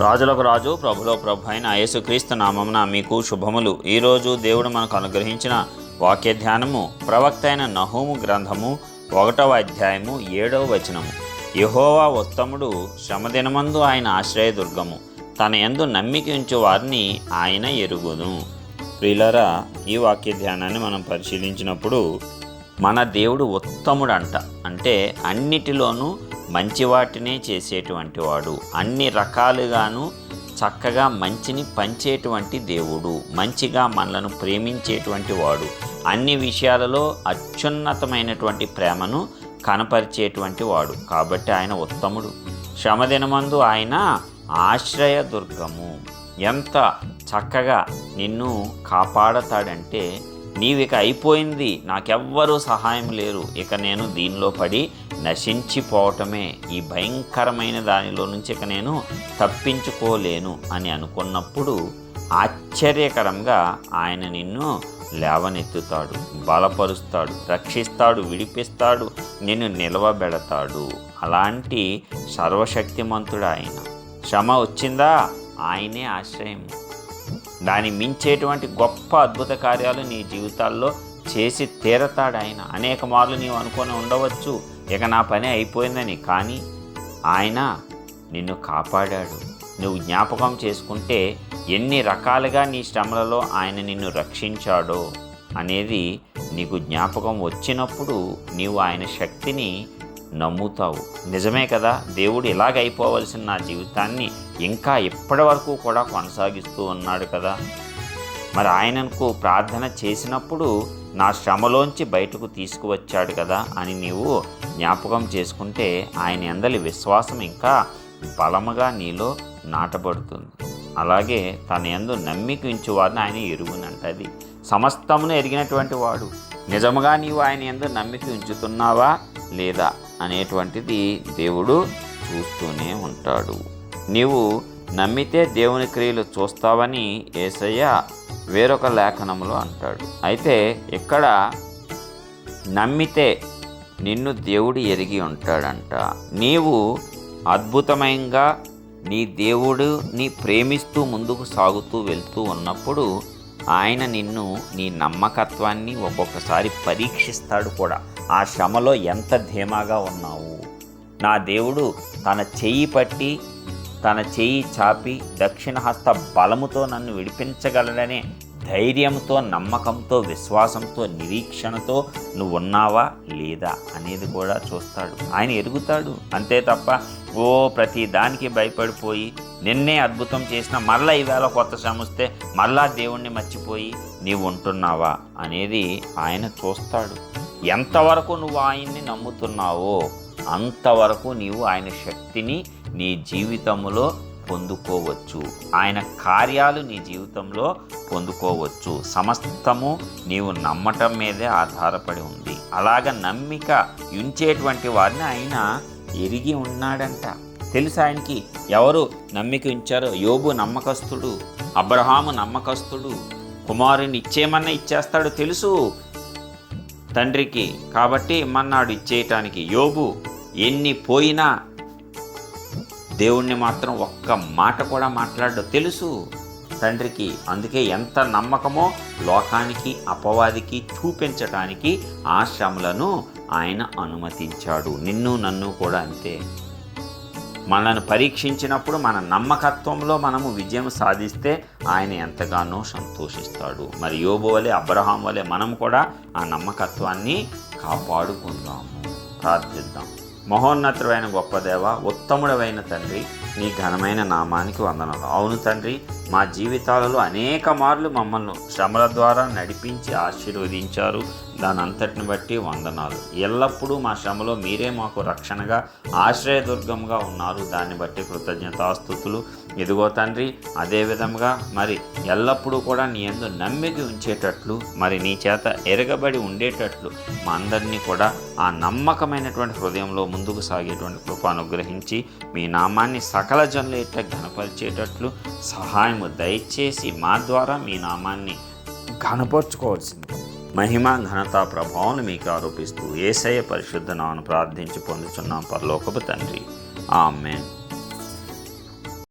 రాజులకు రాజు ప్రభులో ప్రభు అయిన యేసుక్రీస్తు నామమున మీకు శుభములు. ఈరోజు దేవుడు మనకు అనుగ్రహించిన వాక్య ధ్యానము ప్రవక్త అయిన నహూము గ్రంథము 1వ అధ్యాయము 7వ వచనము. యెహోవా ఉత్తముడు, శ్రమదినమందు ఆయన ఆశ్రయదుర్గము, తన యందు నమ్మిక ఉంచు వారిని ఆయన ఎరుగును. ప్రియులారా, ఈ వాక్య ధ్యానాన్ని మనం పరిశీలించినప్పుడు మన దేవుడు ఉత్తముడంట. అంటే అన్నిటిలోనూ మంచి వాటినే చేసేటువంటి వాడు, అన్ని రకాలుగాను చక్కగా మంచిని పంచేటువంటి దేవుడు, మంచిగా మనలను ప్రేమించేటువంటి వాడు, అన్ని విషయాలలో అత్యున్నతమైనటువంటి ప్రేమను కనపరిచేటువంటి వాడు. కాబట్టి ఆయన ఉత్తముడు. శ్రమదినమందు ఆయన ఆశ్రయదుర్గము. ఎంత చక్కగా నిన్ను కాపాడతాడంటే, నీవిక అయిపోయింది, నాకెవ్వరూ సహాయం లేరు, ఇక నేను దీనిలో పడి నశించిపోవటమే, ఈ భయంకరమైన దానిలో నుంచి ఇక నేను తప్పించుకోలేను అని అనుకున్నప్పుడు ఆశ్చర్యకరంగా ఆయన నిన్ను లేవనెత్తుతాడు, బలపరుస్తాడు, రక్షిస్తాడు, విడిపిస్తాడు, నిన్ను నిలవబెడతాడు. అలాంటి సర్వశక్తిమంతుడు ఆయన. శ్రమ వచ్చిందా, ఆయనే ఆశ్రయం. దాన్ని మించేటువంటి గొప్ప అద్భుత కార్యాలు నీ జీవితాల్లో చేసి తీరతాడు ఆయన. అనేక మార్లు నీవు అనుకొని ఉండవచ్చు, ఇక నా పని అయిపోయిందని. కానీ ఆయన నిన్ను కాపాడాడు. నువ్వు జ్ఞాపకం చేసుకుంటే ఎన్ని రకాలుగా నీ శ్రమలలో ఆయన నిన్ను రక్షించాడో అనేది నీకు జ్ఞాపకం వచ్చినప్పుడు నీవు ఆయన శక్తిని నమ్ముతావు. నిజమే కదా, దేవుడు ఇలాగ అయిపోవలసిన నా జీవితాన్ని ఇంకా ఇప్పటి వరకు కూడా కొనసాగిస్తూ ఉన్నాడు కదా. మరి ఆయనకు ప్రార్థన చేసినప్పుడు నా శ్రమలోంచి బయటకు తీసుకువచ్చాడు కదా అని నీవు జ్ఞాపకం చేసుకుంటే ఆయన యందలి విశ్వాసం ఇంకా బలముగా నీలో నాటబడుతుంది. అలాగే తన యందు నమ్మిక ఉంచు వారిని ఆయన ఎరుగునంటది. సమస్తమును ఎరిగినటువంటి వాడు. నిజముగా నీవు ఆయన యందు నమ్మిక ఉంచుతున్నావా లేదా అనేటువంటిది దేవుడు చూస్తూనే ఉంటాడు. నీవు నమ్మితే దేవుని క్రియలు చూస్తావని యేసయ్య వేరొక లేఖనంలో అంటాడు. అయితే ఇక్కడ నమ్మితే నిన్ను దేవుడు ఎరిగి ఉంటాడంట. నీవు అద్భుతమైనగా నీ దేవుడిని ప్రేమిస్తూ ముందుకు సాగుతూ వెళ్తూ ఉన్నప్పుడు ఆయన నిన్ను, నీ నమ్మకత్వాన్ని ఒక్కొక్కసారి పరీక్షిస్తాడు కూడా. ఆ శ్రమలో ఎంత ధీమాగా ఉన్నావు, నా దేవుడు తన చెయ్యి పట్టి, తన చెయ్యి చాపి దక్షిణ హస్త బలముతో నన్ను విడిపించగలడనే ధైర్యంతో, నమ్మకంతో, విశ్వాసంతో, నిరీక్షణతో నువ్వు ఉన్నావా లేదా అనేది కూడా చూస్తాడు. ఆయన ఎరుగుతాడు. అంతే తప్ప ప్రతి దానికి భయపడిపోయి నిన్నే అద్భుతం చేసిన మరలా ఈవేళ కొత్త శ్రమ వస్తే మరలా దేవుణ్ణి మర్చిపోయి నీవు ఉంటున్నావా అనేది ఆయన చూస్తాడు. ఎంతవరకు నువ్వు ఆయన్ని నమ్ముతున్నావో అంతవరకు నీవు ఆయన శక్తిని నీ జీవితంలో పొందుకోవచ్చు. ఆయన కార్యాలు నీ జీవితంలో పొందుకోవచ్చు. సమస్తము నీవు నమ్మటం మీదే ఆధారపడి ఉంది. అలాగ నమ్మిక ఉంచేటువంటి వారిని ఆయన ఎరిగి ఉన్నాడంట. తెలుసు ఆయనకి ఎవరు నమ్మిక ఉంచారో. యోబు నమ్మకస్తుడు, అబ్రహాము నమ్మకస్తుడు. కుమారుని ఇచ్చేయమన్నా ఇచ్చేస్తాడు తెలుసు తండ్రికి, కాబట్టి ఇమ్మన్నాడు ఇచ్చేయటానికి. యోబు ఎన్ని పోయినా దేవుణ్ణి మాత్రం ఒక్క మాట కూడా మాట్లాడడు తెలుసు తండ్రికి. అందుకే ఎంత నమ్మకమో లోకానికి, అపవాదికి చూపించటానికి ఆ శ్రమలను ఆయన అనుమతించాడు. నిన్ను నన్ను కూడా అంతే. మనల్ని పరీక్షించినప్పుడు మన నమ్మకత్వంలో మనము విజయం సాధిస్తే ఆయన ఎంతగానో సంతోషిస్తాడు. మరి యోబు వలె, అబ్రహాం వలె మనం కూడా ఆ నమ్మకత్వాన్ని కాపాడుకుందాము. ప్రార్థిద్దాం. మహోన్నతుడైన గొప్ప దేవ, ఉత్తముడైన తండ్రి, నీ ఘనమైన నామానికి వందనాలు. అవును తండ్రి, మా జీవితాలలో అనేక మార్లు మమ్మల్ని శ్రమల ద్వారా నడిపించి ఆశీర్వదించారు. దాని అంతటిని బట్టి వందనాలు. ఎల్లప్పుడూ మా శ్రమలో మీరే మాకు రక్షణగా, ఆశ్రయదుర్గంగా ఉన్నారు. దాన్ని బట్టి కృతజ్ఞతాస్తుతులు. ఇదిగో తండ్రి, అదేవిధంగా మరి ఎల్లప్పుడూ కూడా నీ యందు నమ్మిక ఉంచేటట్లు, మరి నీ చేత ఎరగబడి ఉండేటట్లు మా అందరినీ కూడా ఆ నమ్మకమైనటువంటి హృదయంలో ముందుకు సాగేటువంటి కృప అనుగ్రహించి మీ నామాన్ని సకల జనుల ఎట్లా ఘనపరిచేటట్లు సహాయము దయచేసి మా ద్వారా మీ నామాన్ని ఘనపరుచుకోవాల్సింది. మహిమ, ఘనత, ప్రభావం మీకు ఆరోపిస్తూ యేసయ్య పరిశుద్ధ నామమున ప్రార్థించి పొందుచున్నాం పరలోకపు తండ్రి. ఆమేన్.